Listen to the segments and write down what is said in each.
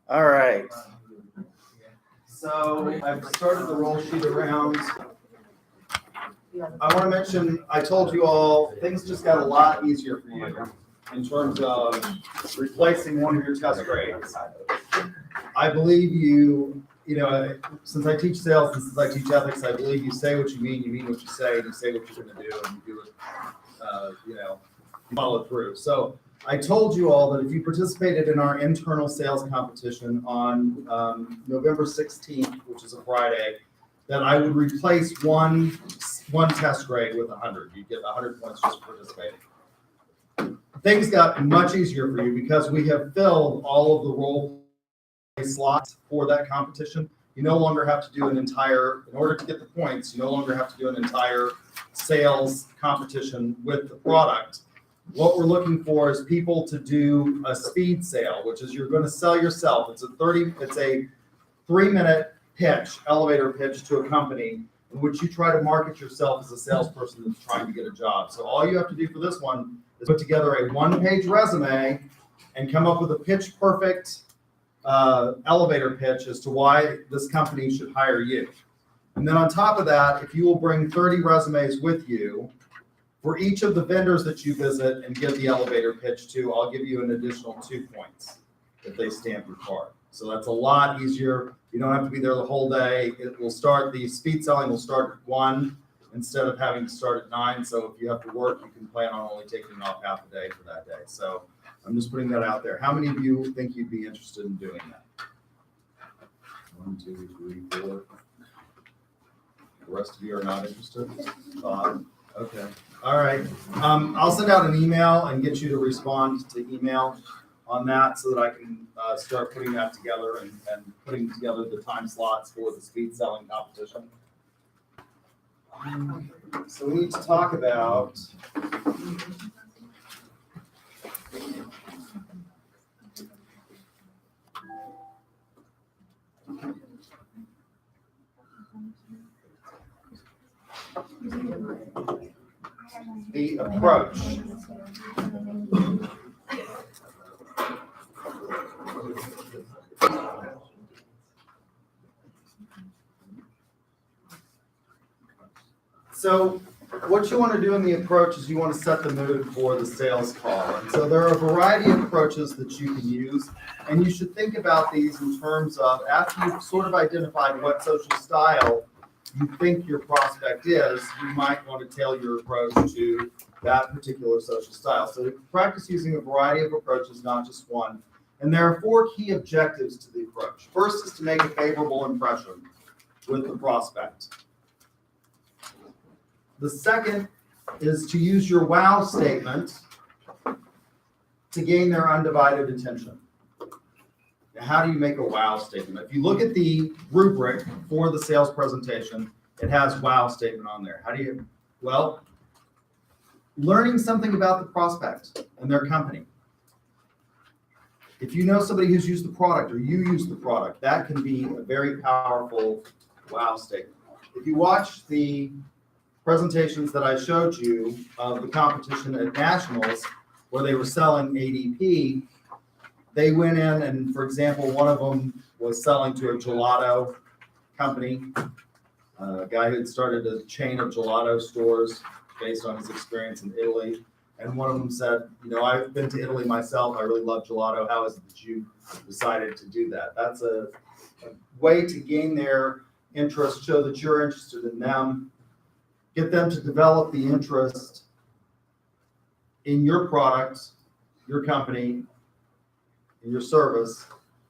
All right. So I've started the roll sheet around. I want to mention, I told you all, things just got a lot easier for you in terms of replacing one of your test grades. I believe since I teach sales and since I teach ethics, I believe you say what you mean what you say, and you say what you're going to do, and you do it, follow through. So I told you all that if you participated in our internal sales competition on November 16th, which is a Friday, that I would replace one test grade with 100. You'd get 100 points just for participating. Things got much easier for you because we have filled all of the role play slots for that competition. You no longer have to do in order to get the points, you no longer have to do an entire sales competition with the product. What we're looking for is people to do a speed sale, which is you're going to sell yourself. It's a 3-minute pitch, elevator pitch to a company in which you try to market yourself as a salesperson that's trying to get a job. So all you have to do for this one is put together a 1-page resume and come up with a pitch perfect elevator pitch as to why this company should hire you. And then on top of that, if you will bring 30 resumes with you, for each of the vendors that you visit and give the elevator pitch to, I'll give you an additional 2 points if they stamp your card. So that's a lot easier. You don't have to be there the whole day. The speed selling will start at 1 instead of having to start at 9. So if you have to work, you can plan on only taking off half a day for that day. So I'm just putting that out there. How many of you think you'd be interested in doing that? 1, 2, 3, 4. The rest of you are not interested? 5. Okay. All right. I'll send out an email and get you to respond to email on that so that I can start putting that together and putting together the time slots for the speed selling competition. So we need to talk about the approach. So what you want to do in the approach is you want to set the mood for the sales call. And so there are a variety of approaches that you can use, and you should think about these in terms of, after you've sort of identified what social style you think your prospect is, you might want to tailor your approach to that particular social style. So practice using a variety of approaches, not just one. And there are 4 key objectives to the approach. First is to make a favorable impression with the prospect. The second is to use your wow statement to gain their undivided attention. Now, how do you make a wow statement? If you look at the rubric for the sales presentation, it has wow statement on there. How do you? Well, learning something about the prospect and their company. If you know somebody who's used the product or you use the product, that can be a very powerful wow statement. If you watch the presentations that I showed you of the competition at Nationals where they were selling ADP, they went in and, for example, one of them was selling to a gelato company, a guy who had started a chain of gelato stores based on his experience in Italy. And one of them said, I've been to Italy myself. I really love gelato. How is it that you decided to do that? That's a way to gain their interest, show that you're interested in them, get them to develop the interest in your product, your company, in your service,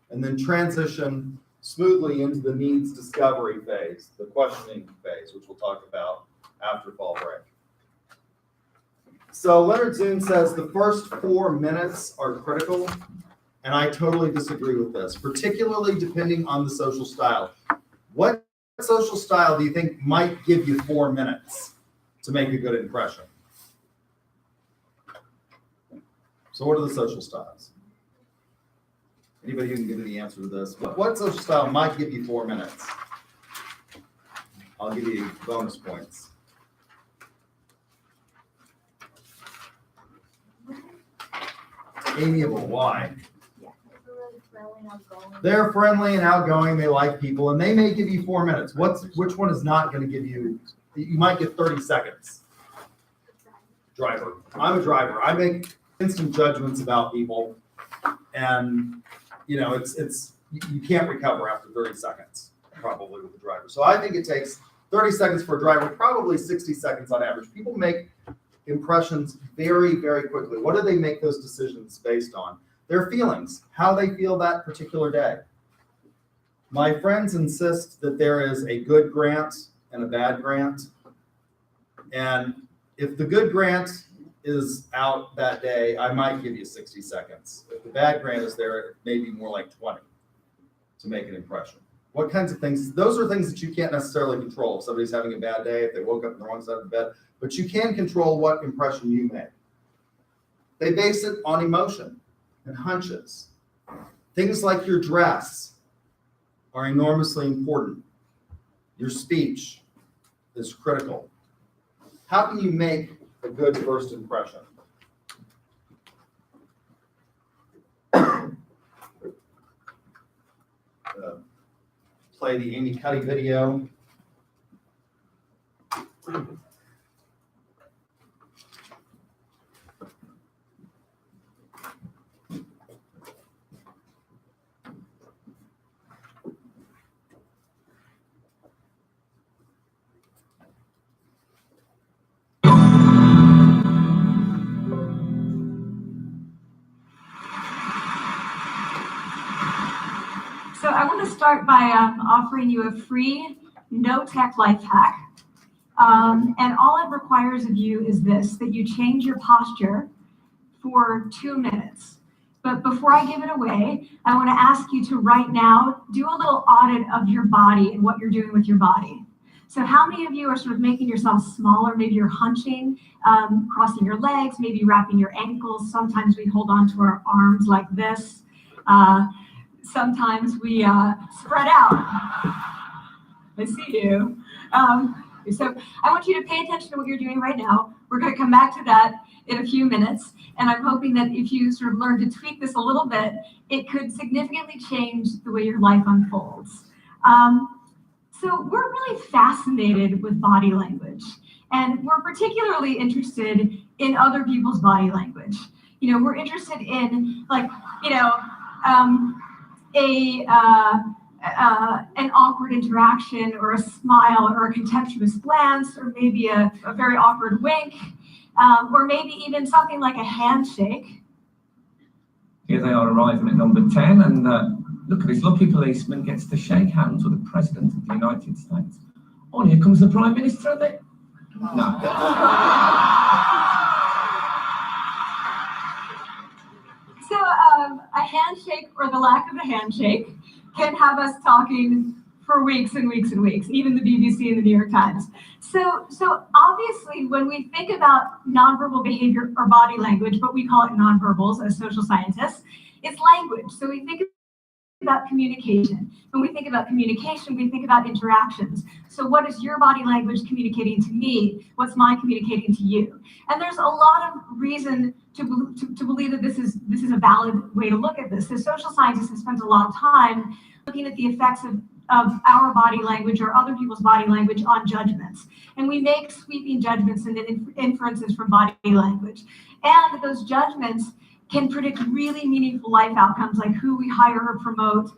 and then transition smoothly into the needs discovery phase, the questioning phase, which we'll talk about after fall break. So Leonard Zune says the first 4 minutes are critical, and I totally disagree with this, particularly depending on the social style. What social style do you think might give you 4 minutes to make a good impression? So what are the social styles? Anybody who can give me the answer to this? What social style might give you 4 minutes? I'll give you bonus points. Amiable, why? friendly and outgoing. They're friendly and outgoing. They like people, and they may give you 4 minutes. Which one is not going to give you? You might get 30 seconds. Driver. I'm a driver. I make instant judgments about people, and it's you can't recover after 30 seconds probably with a driver. So I think it takes 30 seconds for a driver, probably 60 seconds on average. People make impressions very, very quickly. What do they make those decisions based on? Their feelings, how they feel that particular day. My friends insist that there is a good grant and a bad grant. And if the good grant is out that day, I might give you 60 seconds. If the bad grant is there, it may be more like 20 to make an impression. What kinds of things? Those are things that you can't necessarily control. If somebody's having a bad day, if they woke up on the wrong side of the bed, but you can control what impression you make. They base it on emotion and hunches. Things like your dress are enormously important. Your speech is critical. How can you make a good first impression? Play the Amy Cuddy video. So I want to start by offering you a free no-tech life hack. And all it requires of you is this, that you change your posture for 2 minutes. But before I give it away, I want to ask you to right now do a little audit of your body and what you're doing with your body. So how many of you are sort of making yourself smaller? Maybe you're hunching, crossing your legs, maybe wrapping your ankles. Sometimes we hold on to our arms like this. Sometimes we spread out. I see you. So I want you to pay attention to what you're doing right now. We're going to come back to that in a few minutes. And I'm hoping that if you sort of learn to tweak this a little bit, it could significantly change the way your life unfolds. So we're really fascinated with body language. And we're particularly interested in other people's body language. We're interested in, an awkward interaction or a smile or a contemptuous glance or maybe a very awkward wink or maybe even something like a handshake. Here they are arriving at number 10 and look at this lucky policeman gets to shake hands with the President of the United States. Oh, and here comes the Prime Minister of it. No. So a handshake or the lack of a handshake can have us talking for weeks and weeks and weeks, even the BBC and the New York Times. So obviously, when we think about nonverbal behavior or body language, but we call it nonverbals as social scientists, it's language. So we think about communication. When we think about communication, we think about interactions. So what is your body language communicating to me? What's mine communicating to you? And there's a lot of reason to believe that this is a valid way to look at this. So social scientists have spent a lot of time looking at the effects of our body language or other people's body language on judgments. And we make sweeping judgments and inferences from body language. And those judgments can predict really meaningful life outcomes, like who we hire or promote,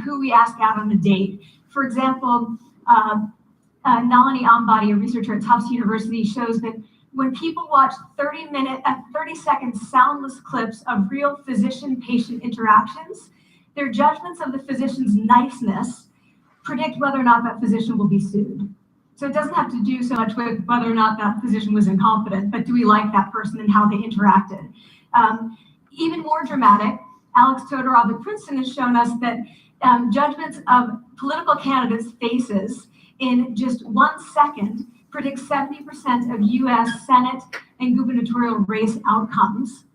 who we ask out on a date. For example, Nalini Ambady, a researcher at Tufts University, shows that when people watch 30-second soundless clips of real physician-patient interactions, their judgments of the physician's niceness predict whether or not that physician will be sued. So it doesn't have to do so much with whether or not that physician was incompetent, but do we like that person and how they interacted? Even more dramatic, Alex Todorov at Princeton has shown us that judgments of political candidates' faces in just 1 second predict 70% of US Senate and gubernatorial race outcomes.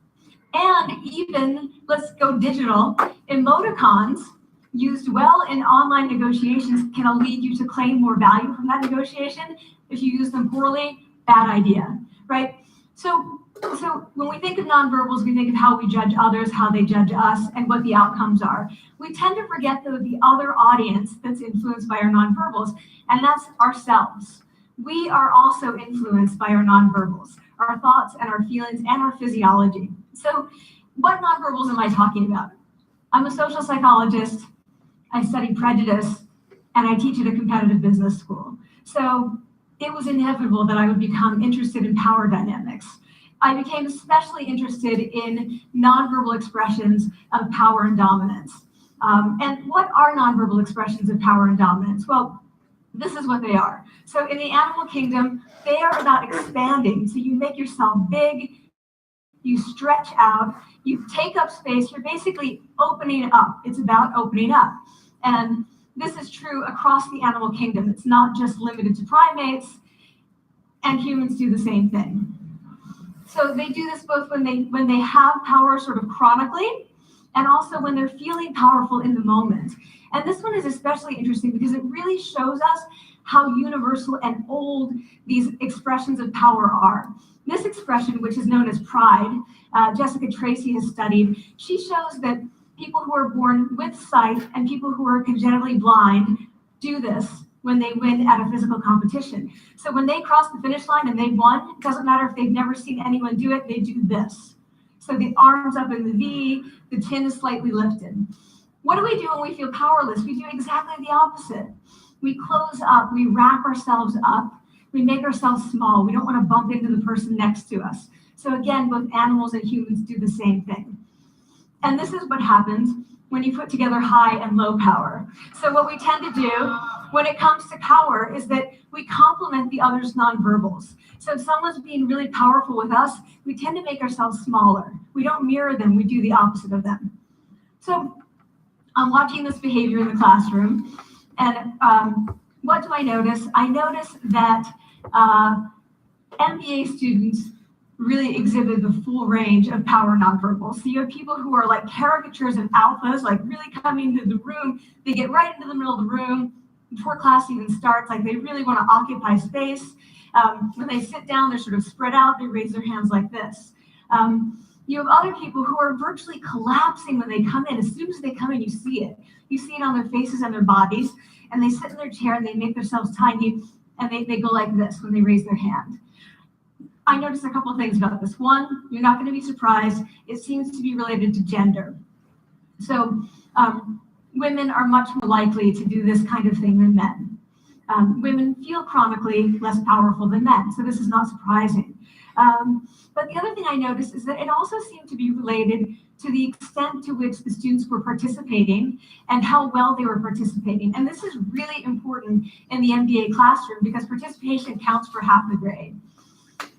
And even, let's go digital, emoticons used well in online negotiations can lead you to claim more value from that negotiation. If you use them poorly, bad idea, right? So So when we think of nonverbals, we think of how we judge others, how they judge us, and what the outcomes are. We tend to forget, though, the other audience that's influenced by our nonverbals, and that's ourselves. We are also influenced by our nonverbals, our thoughts and our feelings and our physiology. So what nonverbals am I talking about? I'm a social psychologist, I study prejudice, and I teach at a competitive business school. So it was inevitable that I would become interested in power dynamics. I became especially interested in nonverbal expressions of power and dominance. And what are nonverbal expressions of power and dominance? Well, this is what they are. So in the animal kingdom, they are about expanding. So you make yourself big, you stretch out, you take up space, you're basically opening up. It's about opening up. And this is true across the animal kingdom. It's not just limited to primates, and humans do the same thing. So they do this both when they have power sort of chronically, and also when they're feeling powerful in the moment. And this one is especially interesting because it really shows us how universal and old these expressions of power are. This expression, which is known as pride, Jessica Tracy has studied, she shows that people who are born with sight and people who are congenitally blind do this when they win at a physical competition. So when they cross the finish line and they won, it doesn't matter if they've never seen anyone do it, they do this. So the arms up in the V, the chin is slightly lifted. What do we do when we feel powerless? We do exactly the opposite. We close up, we wrap ourselves up, we make ourselves small. We don't want to bump into the person next to us. So again, both animals and humans do the same thing. And this is what happens when you put together high and low power. So what we tend to do when it comes to power is that we complement the other's nonverbals. So if someone's being really powerful with us, we tend to make ourselves smaller. We don't mirror them, we do the opposite of them. So I'm watching this behavior in the classroom, and what do I notice? I notice that MBA students really exhibit the full range of power nonverbals. So you have people who are like caricatures of alphas, like really coming into the room. They get right into the middle of the room before class even starts, like they really want to occupy space. When they sit down, they're sort of spread out, they raise their hands like this. You have other people who are virtually collapsing when they come in. As soon as they come in, you see it. You see it on their faces and their bodies, and they sit in their chair and they make themselves tiny, and they go like this when they raise their hand. I noticed a couple of things about this. One, you're not going to be surprised. It seems to be related to gender. So women are much more likely to do this kind of thing than men. Women feel chronically less powerful than men, so this is not surprising. But the other thing I noticed is that it also seemed to be related to the extent to which the students were participating and how well they were participating. And this is really important in the MBA classroom because participation counts for half the grade.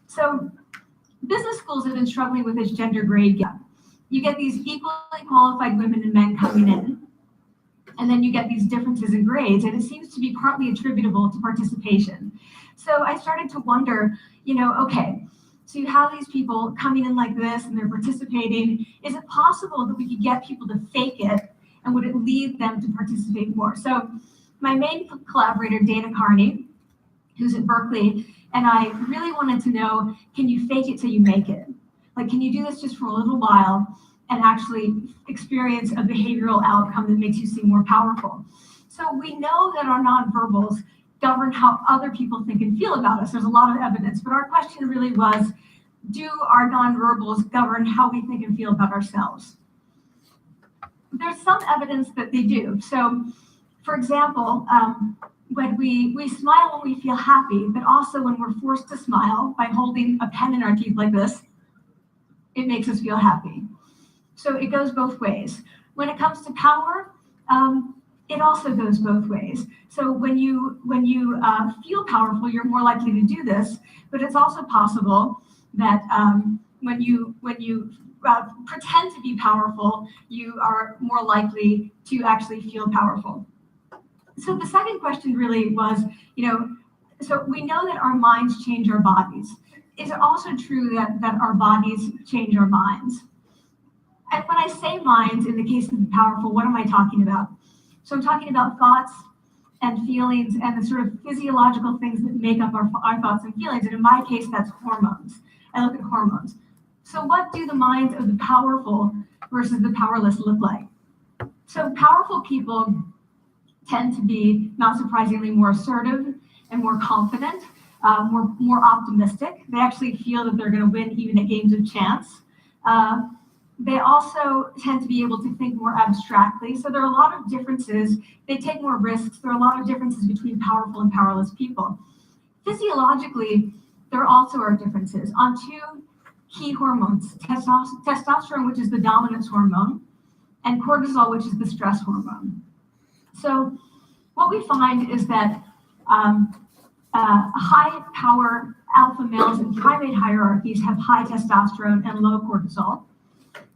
So business schools have been struggling with this gender grade gap. You get these equally qualified women and men coming in, and then you get these differences in grades, and it seems to be partly attributable to participation. So I started to wonder, okay, so you have these people coming in like this and they're participating. Is it possible that we could get people to fake it, and would it lead them to participate more? So my main collaborator, Dana Carney, who's at Berkeley, and I really wanted to know, can you fake it till you make it? Like, can you do this just for a little while and actually experience a behavioral outcome that makes you seem more powerful? So we know that our nonverbals govern how other people think and feel about us. There's a lot of evidence, but our question really was, do our nonverbals govern how we think and feel about ourselves? There's some evidence that they do. So, for example, when we smile when we feel happy, but also when we're forced to smile by holding a pen in our teeth like this, it makes us feel happy. So it goes both ways. When it comes to power, it also goes both ways. So when you feel powerful, you're more likely to do this, but it's also possible that when you pretend to be powerful, you are more likely to actually feel powerful. So the second question really was, so we know that our minds change our bodies. Is it also true that our bodies change our minds? And when I say minds, in the case of the powerful, what am I talking about? So I'm talking about thoughts and feelings and the sort of physiological things that make up our thoughts and feelings. And in my case, that's hormones. I look at hormones. So what do the minds of the powerful versus the powerless look like? So powerful people tend to be, not surprisingly, more assertive and more confident, more optimistic. They actually feel that they're going to win even at games of chance. They also tend to be able to think more abstractly. So there are a lot of differences. They take more risks. There are a lot of differences between powerful and powerless people. Physiologically, there also are differences on two key hormones, testosterone, which is the dominance hormone, and cortisol, which is the stress hormone. So what we find is that high power alpha males in primate hierarchies have high testosterone and low cortisol.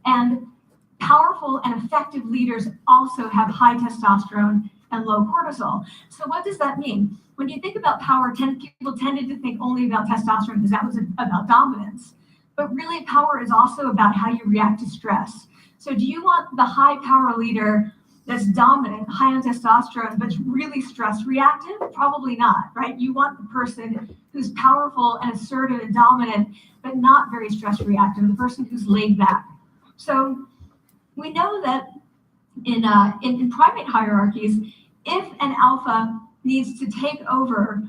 And powerful and effective leaders also have high testosterone and low cortisol. So what does that mean? When you think about power, people tended to think only about testosterone because that was about dominance. But really, power is also about how you react to stress. So do you want the high power leader that's dominant, high on testosterone, but really stress reactive? Probably not, right? You want the person who's powerful and assertive and dominant, but not very stress reactive, the person who's laid back. So we know that in primate hierarchies, if an alpha needs to take over,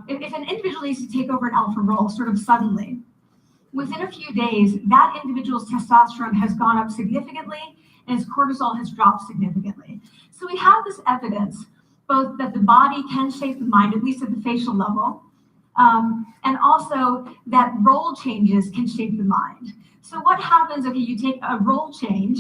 if an individual needs to take over an alpha role sort of suddenly, within a few days, that individual's testosterone has gone up significantly and his cortisol has dropped significantly. So we have this evidence, both that the body can shape the mind, at least at the facial level, and also that role changes can shape the mind. So what happens, okay, you take a role change,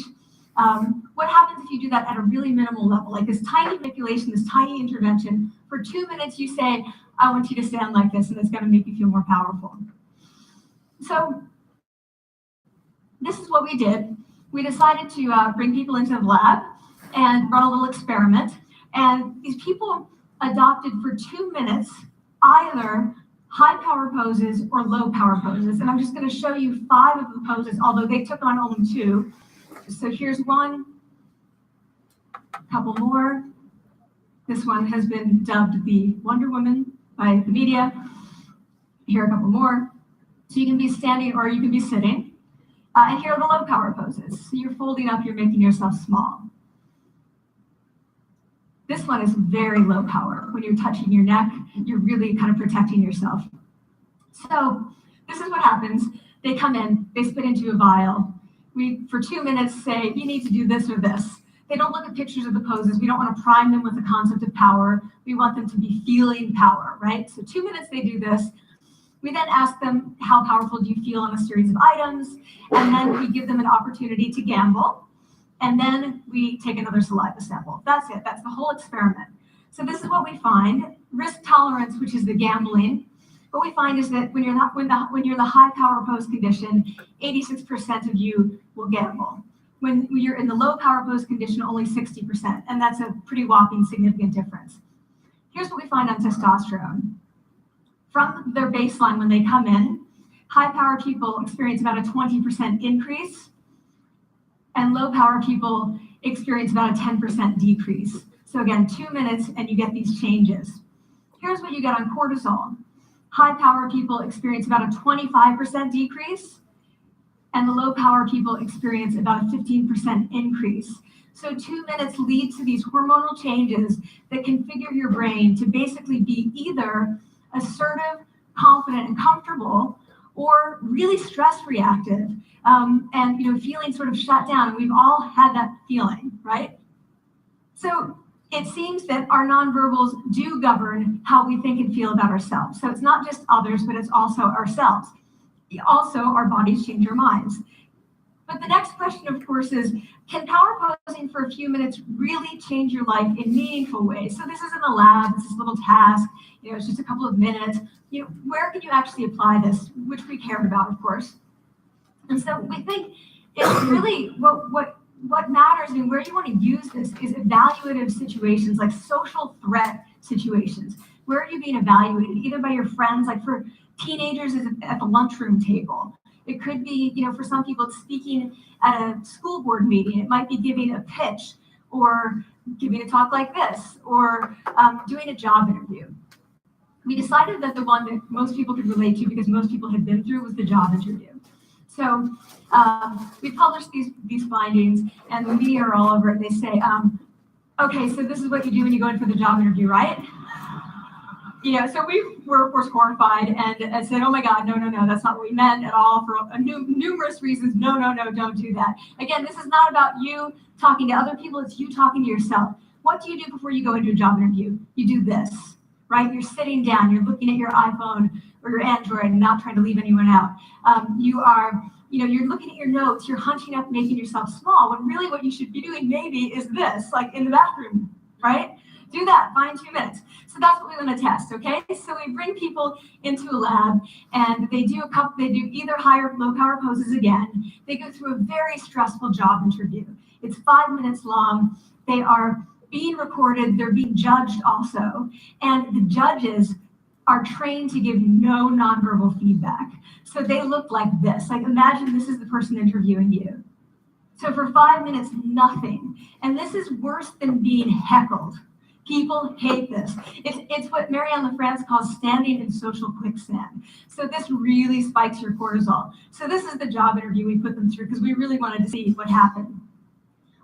what happens if you do that at a really minimal level, like this tiny manipulation, this tiny intervention, for 2 minutes you say, I want you to stand like this, and it's gonna make you feel more powerful. So this is what we did. We decided to bring people into the lab and run a little experiment. And these people adopted for 2 minutes either high power poses or low power poses. And I'm just going to show you 5 of the poses, although they took on only 2. So here's one, a couple more. This one has been dubbed the Wonder Woman by the media. Here are a couple more. So you can be standing or you can be sitting. And here are the low power poses. So you're folding up, you're making yourself small. This one is very low power. When you're touching your neck, you're really kind of protecting yourself. So this is what happens. They come in, they spit into a vial. We, for 2 minutes, say, you need to do this or this. They don't look at pictures of the poses. We don't want to prime them with the concept of power. We want them to be feeling power, right? So 2 minutes, they do this. We then ask them, how powerful do you feel on a series of items? And then we give them an opportunity to gamble. And then we take another saliva sample. That's it. That's the whole experiment. So this is what we find. Risk tolerance, which is the gambling. What we find is that when you're in the high power pose condition, 86% of you will gamble. When you're in the low power pose condition, only 60%. And that's a pretty whopping significant difference. Here's what we find on testosterone. From their baseline when they come in, high power people experience about a 20% increase, and low power people experience about a 10% decrease. So again, 2 minutes and you get these changes. Here's what you get on cortisol. High power people experience about a 25% decrease, and the low power people experience about a 15% increase. So 2 minutes lead to these hormonal changes that configure your brain to basically be either assertive, confident, and comfortable, or really stress reactive, and feeling sort of shut down. And we've all had that feeling, right? So it seems that our nonverbals do govern how we think and feel about ourselves. So it's not just others, but it's also ourselves. Also, our bodies change our minds. But the next question, of course, is, can power posing for a few minutes really change your life in meaningful ways? So this is in the lab, it's this little task, it's just a couple of minutes. Where can you actually apply this, which we cared about, of course. And so we think it's really what matters and where you want to use this is evaluative situations, like social threat situations. Where are you being evaluated, either by your friends, like for teenagers at the lunchroom table. It could be, for some people, it's speaking at a school board meeting. It might be giving a pitch or giving a talk like this or doing a job interview. We decided that the one that most people could relate to because most people had been through was the job interview. So we publish these findings, and the media are all over it. They say, okay, so this is what you do when you go in for the job interview, right? So we were, of course, horrified and said, oh my God, no, that's not what we meant at all for numerous reasons. No, don't do that. Again, this is not about you talking to other people, it's you talking to yourself. What do you do before you go into a job interview? You do this, right? You're sitting down, you're looking at your iPhone or your Android and not trying to leave anyone out. You're looking at your notes, you're hunching up, making yourself small, when really what you should be doing maybe is this, like in the bathroom, right? Do that, find 2 minutes. So that's what we want to test, okay? So we bring people into a lab and they do either high or low power poses again. They go through a very stressful job interview. It's 5 minutes long. They are being recorded, they're being judged also. And the judges are trained to give no nonverbal feedback. So they look like this. Like imagine this is the person interviewing you. So for 5 minutes, nothing. And this is worse than being heckled. People hate this. It's what Marianne LaFrance calls standing in social quicksand. So this really spikes your cortisol. So this is the job interview we put them through because we really wanted to see what happened.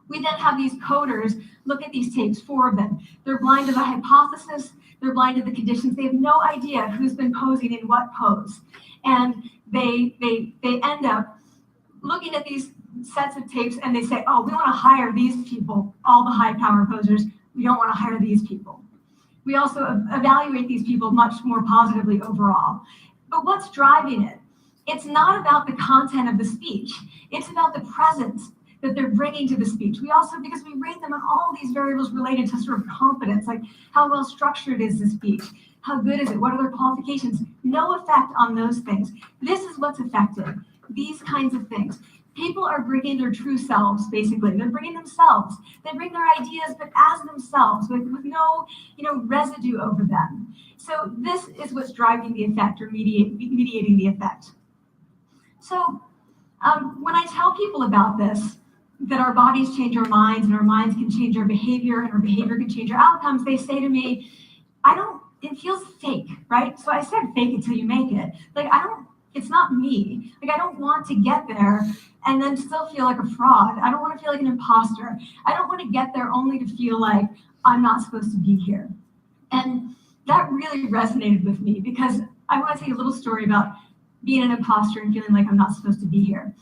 We then have these coders look at these tapes, 4 of them. They're blind to the hypothesis, they're blind to the conditions. They have no idea who's been posing in what pose. And they end up looking at these sets of tapes and they say, oh, we want to hire these people, all the high power posers. We don't want to hire these people. We also evaluate these people much more positively overall. But what's driving it? It's not about the content of the speech. It's about the presence that they're bringing to the speech. We also, because we rate them on all these variables related to sort of competence, like how well structured is the speech? How good is it? What are their qualifications? No effect on those things. This is what's effective. These kinds of things. People are bringing their true selves, basically. They're bringing themselves. They bring their ideas, but as themselves, with no, residue over them. So this is what's driving the effect or mediating the effect. So when I tell people about this, that our bodies change our minds and our minds can change our behavior and our behavior can change our outcomes, they say to me, it feels fake, right? So I said fake it till you make it. It's not me. I don't want to get there and then still feel like a fraud. I don't want to feel like an imposter. I don't want to get there only to feel like I'm not supposed to be here. And that really resonated with me because I want to tell you a little story about being an imposter and feeling like I'm not supposed to be here.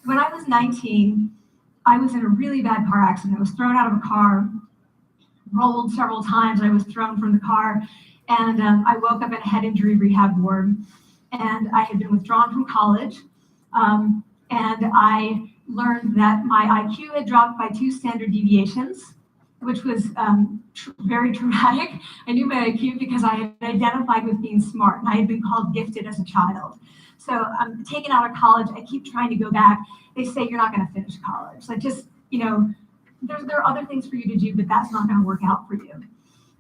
When I was 19, I was in a really bad car accident. I was thrown out of a car, rolled several times. I was thrown from the car, and I woke up in a head injury rehab ward. And I had been withdrawn from college, and I learned that my IQ had dropped by 2 standard deviations, which was very traumatic. I knew my IQ because I had identified with being smart, and I had been called gifted as a child. So I'm taken out of college. I keep trying to go back. They say, you're not going to finish college. There are other things for you to do, but that's not going to work out for you.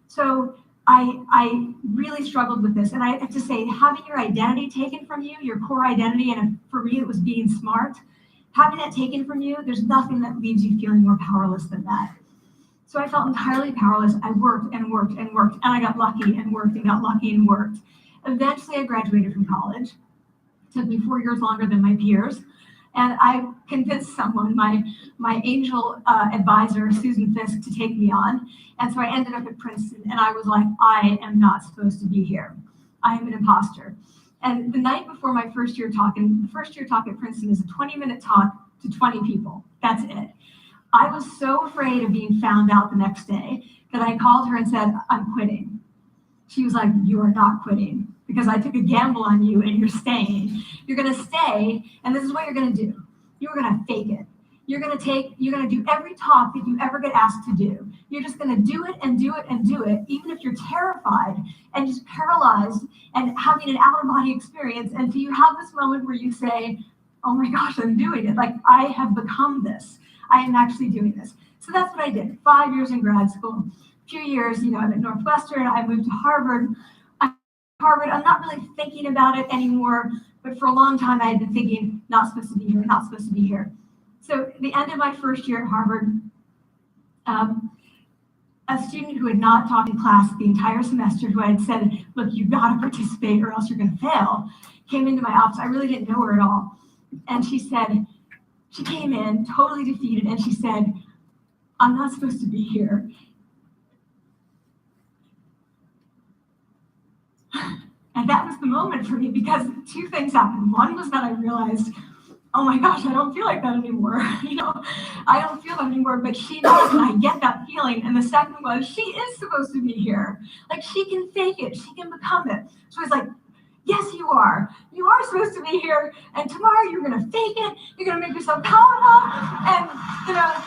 So I really struggled with this. And I have to say, having your identity taken from you, your core identity, and for me, it was being smart, having that taken from you, there's nothing that leaves you feeling more powerless than that. So I felt entirely powerless. I worked and worked and worked, and I got lucky and worked and got lucky and worked. Eventually, I graduated from college. It took me 4 years longer than my peers. And I convinced someone, my angel advisor, Susan Fisk, to take me on. And so I ended up at Princeton, and I was like, I am not supposed to be here. I am an imposter. And the night before my first year talk, and the first year talk at Princeton is a 20-minute talk to 20 people. That's it. I was so afraid of being found out the next day that I called her and said, I'm quitting. She was like, you are not quitting, because I took a gamble on you and you're staying. You're going to stay, and this is what you're going to do. You're going to fake it. You're going to do every talk that you ever get asked to do. You're just going to do it and do it and do it, even if you're terrified and just paralyzed and having an out-of-body experience, until you have this moment where you say, oh my gosh, I'm doing it. Like, I have become this. I am actually doing this. So that's what I did. 5 years in grad school, a few years, I'm at Northwestern. I moved to Harvard. I'm not really thinking about it anymore, but for a long time I had been thinking, not supposed to be here, not supposed to be here. So at the end of my first year at Harvard, a student who had not taught in class the entire semester, who I had said, look, you've got to participate or else you're going to fail, came into my office. I really didn't know her at all. And she came in totally defeated, and she said, I'm not supposed to be here. And that was the moment for me, because two things happened. One was that I realized, oh my gosh, I don't feel like that anymore. I don't feel that anymore, but she knows, and I get that feeling. And the second was, she is supposed to be here. Like, she can fake it, she can become it. So I was like, yes, you are. You are supposed to be here, and tomorrow you're gonna fake it, you're gonna make yourself powerful, and you're gonna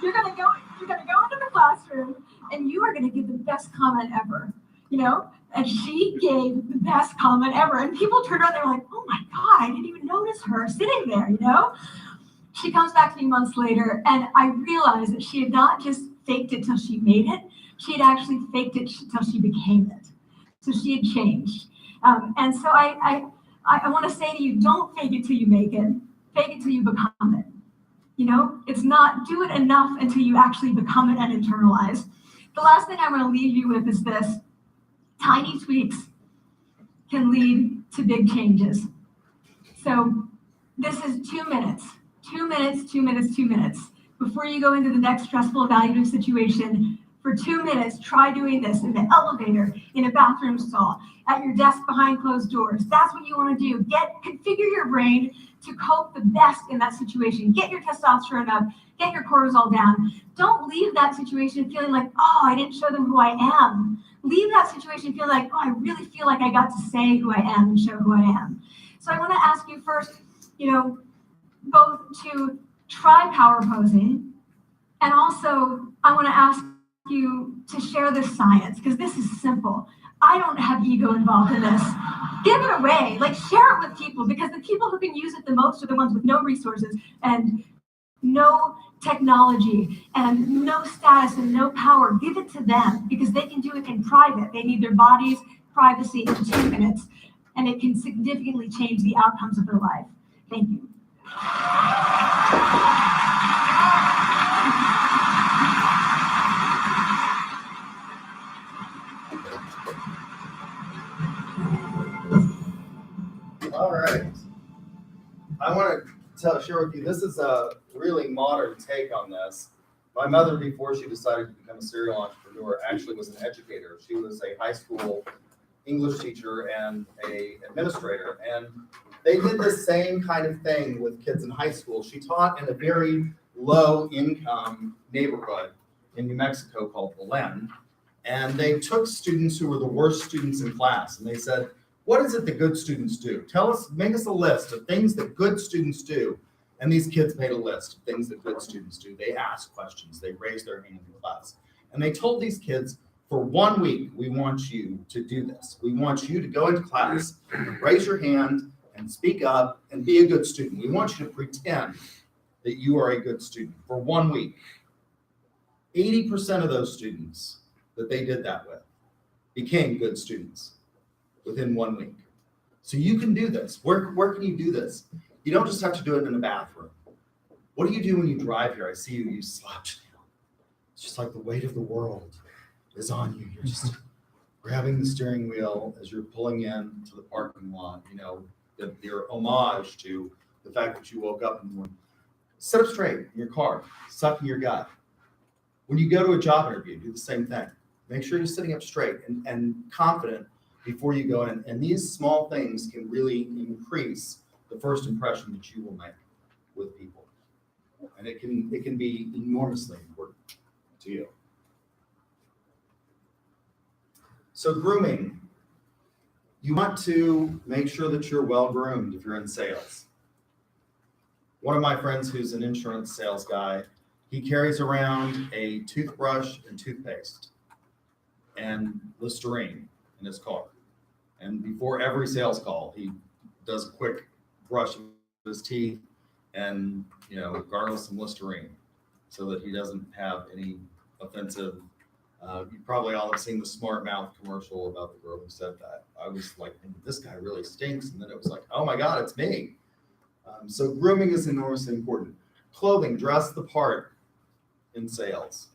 you're gonna go into the classroom, and you are gonna give the best comment ever, And she gave the best comment ever, and people turned around, they're like, oh my God, I didn't even notice her sitting there, She comes back to me months later, and I realized that she had not just faked it till she made it, she had actually faked it till she became it. So she had changed. And so I want to say to you, don't fake it till you make it, fake it till you become it. It's not do it enough until you actually become it and internalize. The last thing I want to leave you with is this: tiny tweaks can lead to big changes. So this is 2 minutes. 2 minutes, 2 minutes, 2 minutes. Before you go into the next stressful evaluative situation, for 2 minutes, try doing this in the elevator, in a bathroom stall, at your desk behind closed doors. That's what you want to do. Configure your brain to cope the best in that situation. Get your testosterone up, get your cortisol down. Don't leave that situation feeling like, oh, I didn't show them who I am. Leave that situation feeling like, oh, I really feel like I got to say who I am and show who I am. So I want to ask you first, both to try power posing, and also I want to ask you to share this science, because this is simple. I don't have ego involved in this. Give it away, share it with people, because the people who can use it the most are the ones with no resources and no technology and no status and no power. Give it to them, because they can do it in private. They need their bodies, privacy in 2 minutes, and it can significantly change the outcomes of their life. Thank you. All right. I want to share with you, this is a really modern take on this. My mother, before she decided to become a serial entrepreneur, actually was an educator. She was a high school English teacher and an administrator. And they did the same kind of thing with kids in high school. She taught in a very low income neighborhood in New Mexico called Belen. And they took students who were the worst students in class, and they said, what is it that good students do? Make us a list of things that good students do. And these kids made a list of things that good students do. They asked questions, they raised their hand in class. And they told these kids, for 1 week, we want you to do this. We want you to go into class, raise your hand, and speak up, and be a good student. We want you to pretend that you are a good student for 1 week. 80% of those students that they did that with became good students within 1 week. So you can do this. Where can you do this? You don't just have to do it in a bathroom. What do you do when you drive here? I see you slouch down. It's just like the weight of the world is on you. You're just grabbing the steering wheel as you're pulling in to the parking lot, your homage to the fact that you woke up in the morning. Sit up straight in your car, suck in your gut. When you go to a job interview, do the same thing. Make sure you're sitting up straight and confident before you go in. And these small things can really increase the first impression that you will make with people. And it can be enormously important to you. So grooming. You want to make sure that you're well groomed if you're in sales. One of my friends who's an insurance sales guy, he carries around a toothbrush and toothpaste and Listerine in his car. And before every sales call, he does a quick brush of his teeth and, gargle some Listerine so that he doesn't have any offensive. You probably all have seen the Smart Mouth commercial about the girl who said that. I was like, this guy really stinks. And then it was like, oh my God, it's me. So grooming is enormously important. Clothing, dress the part in sales.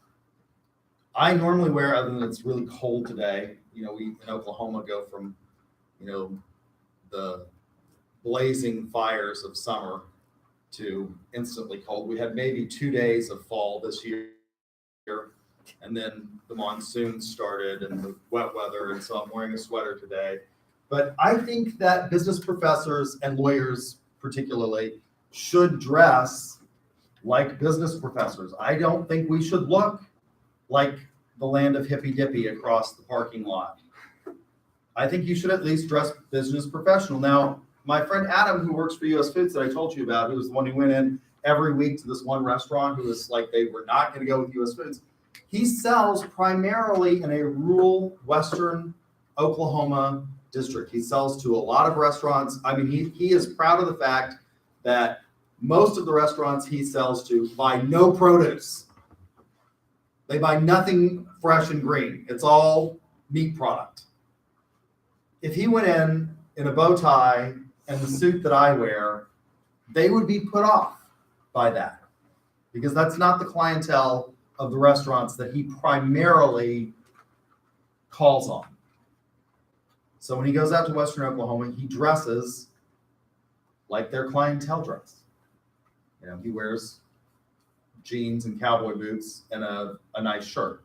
I normally wear, other than it's really cold today, we in Oklahoma go from, the blazing fires of summer to instantly cold. We had maybe 2 days of fall this year, and then the monsoon started and the wet weather, and so I'm wearing a sweater today. But I think that business professors and lawyers particularly should dress like business professors. I don't think we should look like the land of hippy dippy across the parking lot. I think you should at least dress business professional. Now, my friend Adam, who works for US Foods that I told you about, who was the one who went in every week to this one restaurant, who was like, they were not going to go with US Foods. He sells primarily in a rural western Oklahoma district. He sells to a lot of restaurants. I mean, he is proud of the fact that most of the restaurants he sells to buy no produce. They buy nothing fresh and green. It's all meat product. If he went in a bow tie and the suit that I wear, they would be put off by that, because that's not the clientele of the restaurants that he primarily calls on. So when he goes out to Western Oklahoma, he dresses like their clientele dress. He wears jeans and cowboy boots and a nice shirt,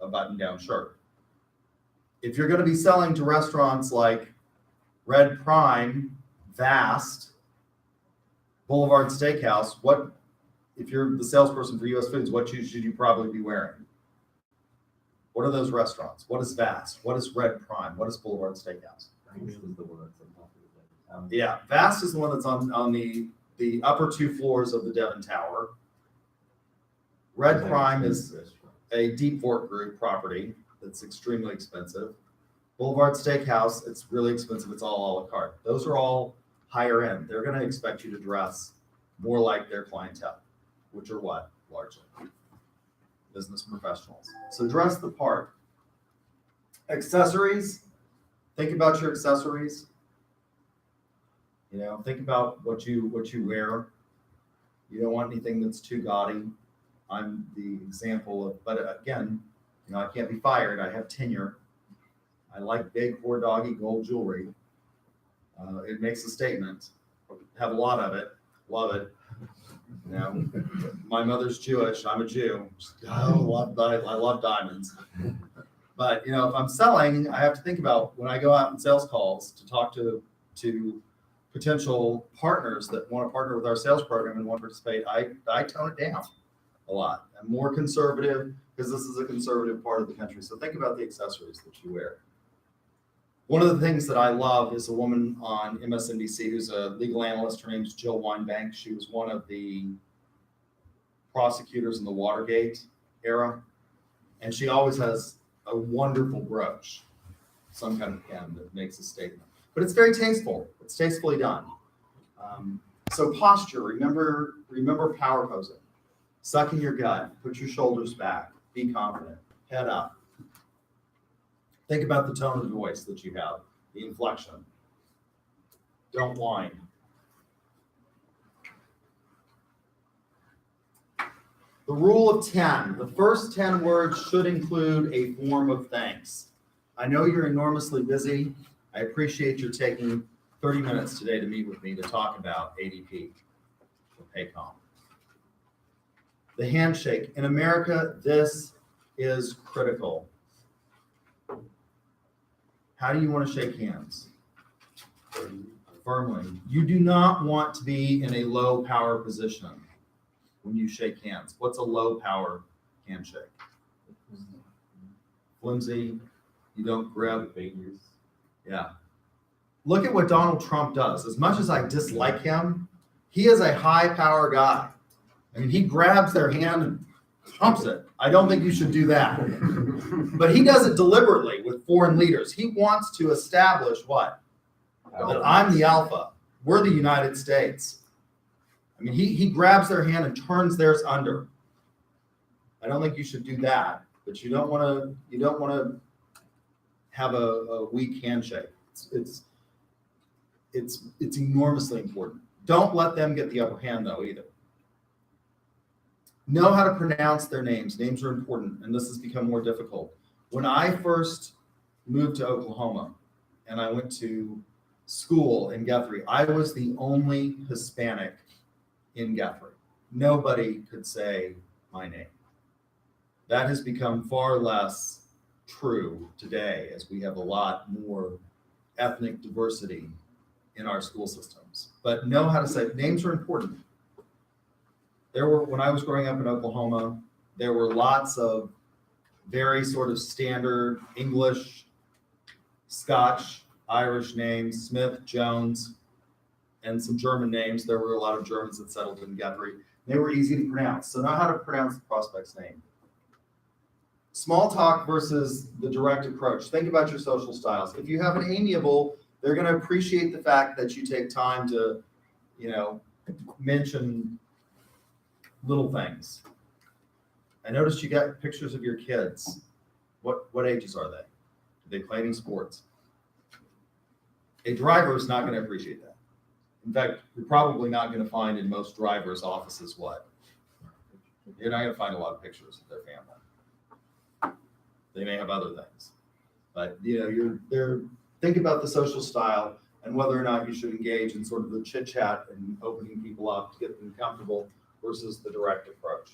a button-down shirt. If you're going to be selling to restaurants like Red Prime, Vast, Boulevard Steakhouse, if you're the salesperson for US Foods, what should you probably be wearing? What are those restaurants? What is Vast? What is Red Prime? What is Boulevard Steakhouse? Yeah, Vast is the one that's on the upper 2 floors of the Devon Tower. Red Prime is a Deep Fork Group property that's extremely expensive. Boulevard Steakhouse, it's really expensive. It's all a la carte. Those are all higher end. They're going to expect you to dress more like their clientele, which are what? Largely business professionals. So dress the part. Accessories, think about your accessories. Think about what you wear. You don't want anything that's too gaudy. I'm the example of, but again, I can't be fired. I have tenure. I like big poor doggy gold jewelry. It makes a statement. Have a lot of it. Love it. My mother's Jewish. I'm a Jew. I love diamonds. But if I'm selling, I have to think about when I go out in sales calls to talk to potential partners that want to partner with our sales program and want to participate. I tone it down a lot. I'm more conservative because this is a conservative part of the country. So think about the accessories that you wear. One of the things that I love is a woman on MSNBC who's a legal analyst. Her name's Jill Wine-Banks. She was one of the prosecutors in the Watergate era. And she always has a wonderful brooch, some kind of pen that makes a statement. But it's very tasteful. It's tastefully done. So posture, remember power posing. Suck in your gut, put your shoulders back, be confident, head up. Think about the tone of voice that you have, the inflection. Don't whine. The rule of 10. The first 10 words should include a form of thanks. I know you're enormously busy. I appreciate your taking 30 minutes today to meet with me to talk about ADP or Paycom. The handshake. In America, this is critical. How do you want to shake hands? Firmly. You do not want to be in a low power position when you shake hands. What's a low power handshake? Flimsy. You don't grab fingers. Yeah. Look at what Donald Trump does. As much as I dislike him, he is a high power guy. I mean, he grabs their hand and pumps it. I don't think you should do that. But he does it deliberately with foreign leaders. He wants to establish what? That I'm the alpha. We're the United States. I mean, he grabs their hand and turns theirs under. I don't think you should do that, but you don't want to have a weak handshake. It's enormously important. Don't let them get the upper hand though either. Know how to pronounce their names. Names are important, and this has become more difficult. When I first moved to Oklahoma and I went to school in Guthrie, I was the only Hispanic in Guthrie. Nobody could say my name. That has become far less true today as we have a lot more ethnic diversity in our school systems. But know how to say names are important. When I was growing up in Oklahoma, there were lots of very sort of standard English, Scotch, Irish names, Smith, Jones, and some German names. There were a lot of Germans that settled in Guthrie. They were easy to pronounce. So know how to pronounce the prospect's name. Small talk versus the direct approach. Think about your social styles. If you have an amiable, they're going to appreciate the fact that you take time to, mention little things. I noticed you got pictures of your kids. What ages are they? Do they play any sports? A driver is not going to appreciate that. In fact, you're probably not going to find in most drivers' offices what? You're not going to find a lot of pictures of their family. They may have other things. But, think about the social style and whether or not you should engage in sort of the chit chat and opening people up to get them comfortable versus the direct approach.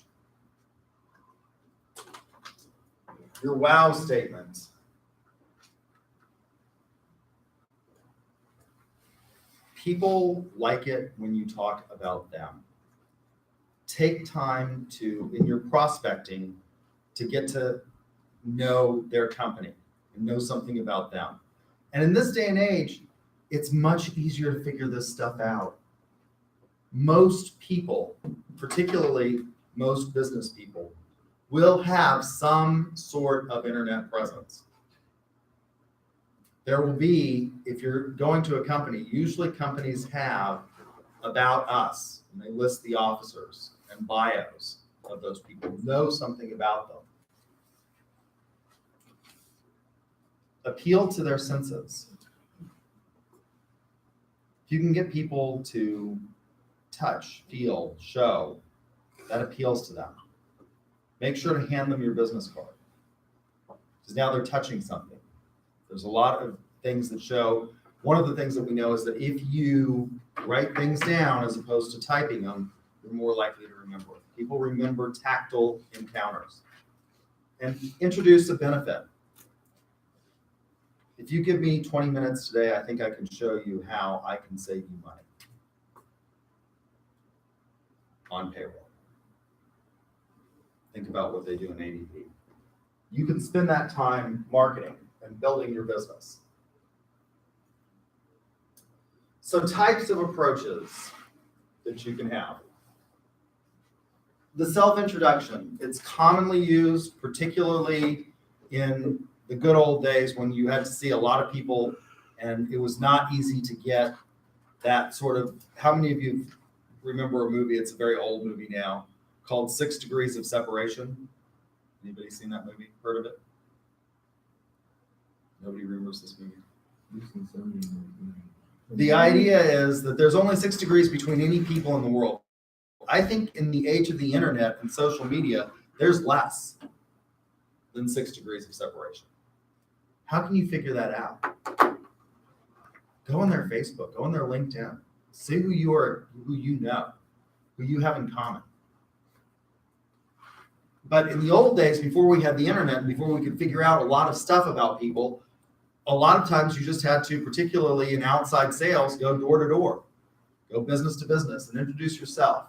Your wow statement. People like it when you talk about them. Take time in your prospecting, to get to know their company and know something about them. And in this day and age, it's much easier to figure this stuff out. Most people, particularly most business people, will have some sort of internet presence. There will be, if you're going to a company, usually companies have about us, and they list the officers and bios of those people, know something about them. Appeal to their senses. If you can get people to touch, feel, show, that appeals to them. Make sure to hand them your business card, because now they're touching something. There's a lot of things that show. One of the things that we know is that if you write things down as opposed to typing them, you're more likely to remember it. People remember tactile encounters. And introduce a benefit. If you give me 20 minutes today, I think I can show you how I can save you money on payroll. Think about what they do in ADP. You can spend that time marketing and building your business. So types of approaches that you can have. The self-introduction, it's commonly used, particularly in the good old days when you had to see a lot of people and it was not easy to get that sort of, how many of you remember a movie, it's a very old movie now, called 6 Degrees of Separation? Anybody seen that movie? Heard of it? Nobody remembers this movie. The idea is that there's only 6 degrees between any people in the world. I think in the age of the internet and social media, there's less than 6 degrees of separation. How can you figure that out? Go on their Facebook, go on their LinkedIn, see who you know, who you have in common. But in the old days, before we had the internet, before we could figure out a lot of stuff about people, a lot of times you just had to, particularly in outside sales, go door to door, go business to business and introduce yourself.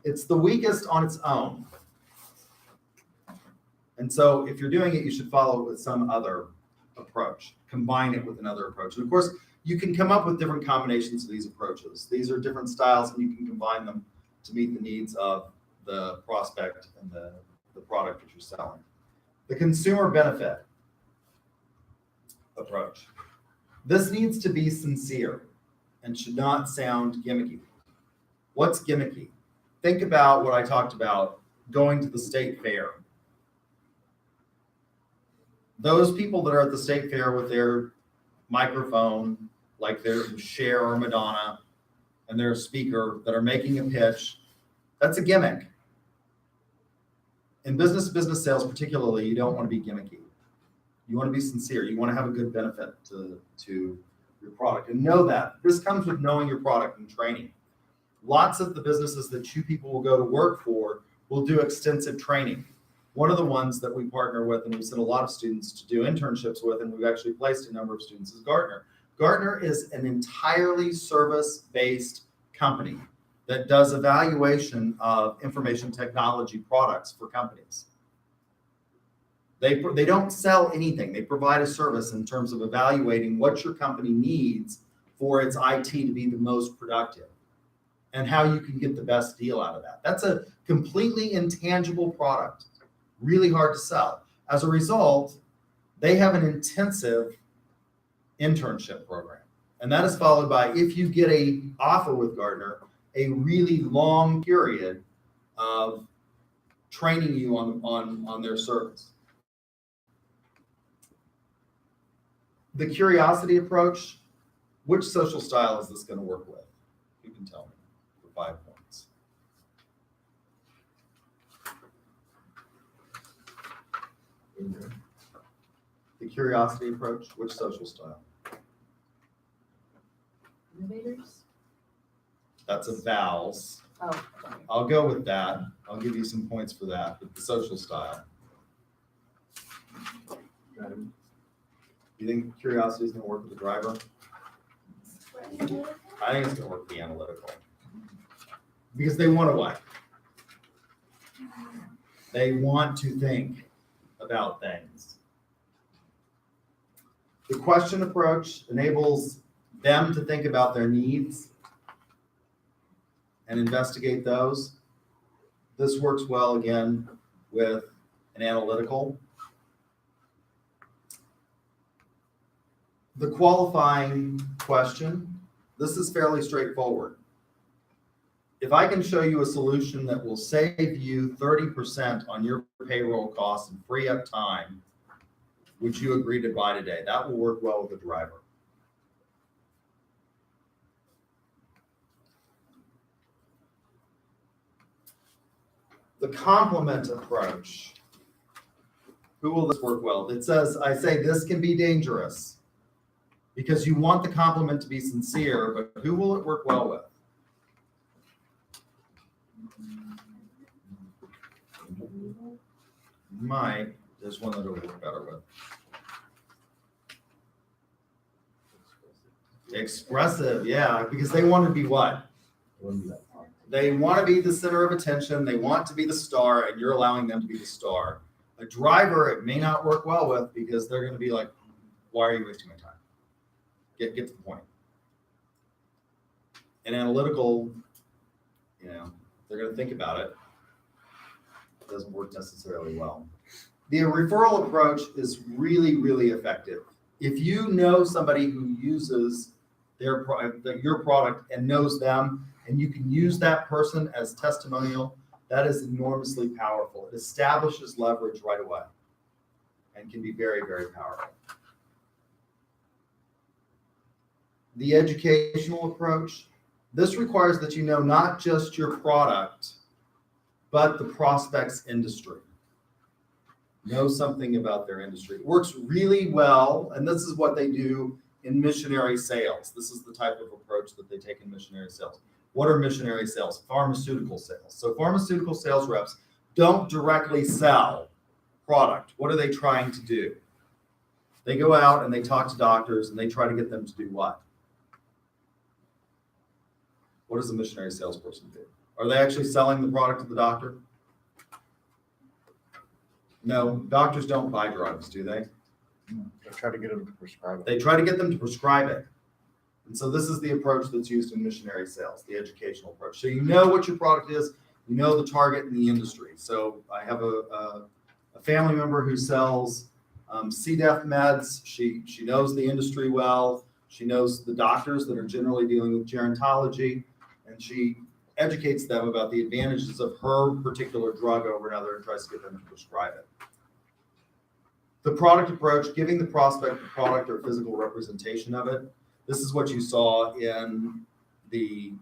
It's the weakest on its own. And so if you're doing it, you should follow it with some other approach, combine it with another approach. And of course, you can come up with different combinations of these approaches. These are different styles and you can combine them to meet the needs of the prospect and the product that you're selling. The consumer benefit approach. This needs to be sincere and should not sound gimmicky. What's gimmicky? Think about what I talked about, going to the state fair. Those people that are at the state fair with their microphone, like their Cher or Madonna, and their speaker that are making a pitch, that's a gimmick. In business sales particularly, you don't want to be gimmicky. You want to be sincere. You want to have a good benefit to your product. And know that. This comes with knowing your product and training. Lots of the businesses that you people will go to work for will do extensive training. One of the ones that we partner with and we send a lot of students to do internships with, and we've actually placed a number of students, is Gartner. Gartner is an entirely service-based company that does evaluation of information technology products for companies. They don't sell anything. They provide a service in terms of evaluating what your company needs for its IT to be the most productive and how you can get the best deal out of that. That's a completely intangible product, really hard to sell. As a result, they have an intensive internship program. And that is followed by, if you get an offer with Gartner, a really long period of training you on their service. The curiosity approach, which social style is this going to work with? You can tell me for 5 points. The curiosity approach, which social style? Innovators? That's a vowels. Oh, sorry. I'll go with that. I'll give you some points for that, but the social style. You think curiosity is going to work with the driver? I think it's going to work with the analytical. Because they want to what? They want to think about things. The question approach enables them to think about their needs and investigate those. This works well, again, with an analytical. The qualifying question, this is fairly straightforward. If I can show you a solution that will save you 30% on your payroll costs and free up time, would you agree to buy today? That will work well with the driver. The complement approach. Who will this work well? It says, I say this can be dangerous because you want the compliment to be sincere, but who will it work well with? Might. There's one that it'll work better with. Expressive, yeah, because they want to be what? They want to be the center of attention. They want to be the star, and you're allowing them to be the star. A driver, it may not work well with because they're going to be like, why are you wasting my time? Get to the point. An analytical, they're going to think about it. It doesn't work necessarily well. The referral approach is really, really effective. If you know somebody who uses your product and knows them, and you can use that person as testimonial, that is enormously powerful. It establishes leverage right away and can be very, very powerful. The educational approach, this requires that you know not just your product, but the prospect's industry. Know something about their industry. It works really well, and this is what they do in missionary sales. This is the type of approach that they take in missionary sales. What are missionary sales? Pharmaceutical sales. So pharmaceutical sales reps don't directly sell product. What are they trying to do? They go out and they talk to doctors and they try to get them to do what? What does a missionary salesperson do? Are they actually selling the product to the doctor? No, doctors don't buy drugs, do they? They try to get them to prescribe it. They try to get them to prescribe it. And so this is the approach that's used in missionary sales, the educational approach. So you know what your product is, you know the target in the industry. So I have a family member who sells C-Def meds. She knows the industry well. She knows the doctors that are generally dealing with gerontology, and she educates them about the advantages of her particular drug over another and tries to get them to prescribe it. The product approach, giving the prospect the product or physical representation of it. This is what you saw in the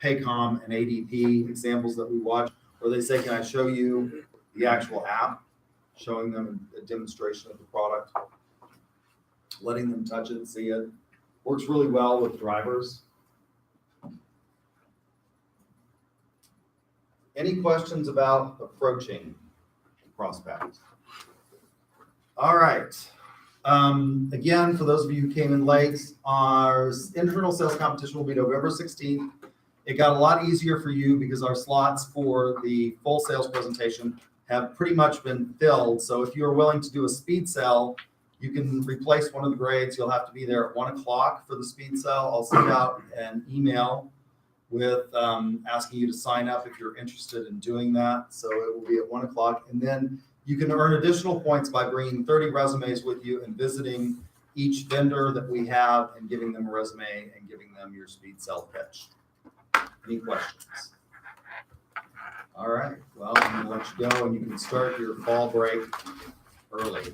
Paycom and ADP examples that we watched, where they say, can I show you the actual app, showing them a demonstration of the product, letting them touch it, see it. Works really well with drivers. Any questions about approaching prospects? All right. Again, for those of you who came in late, our internal sales competition will be November 16th. It got a lot easier for you because our slots for the full sales presentation have pretty much been filled. So if you're willing to do a speed sell, you can replace one of the grades. You'll have to be there at 1 o'clock for the speed sell. I'll send out an email with asking you to sign up if you're interested in doing that. So it will be at 1 o'clock. And then you can earn additional points by bringing 30 resumes with you and visiting each vendor that we have and giving them a resume and giving them your speed sell pitch. Any questions? All right, well, I'm gonna let you go and you can start your fall break early.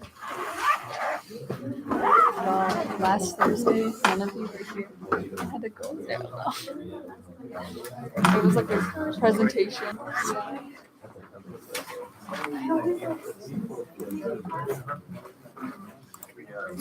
Last Thursday, none of you were here. I had to go there though. It was like a presentation. So.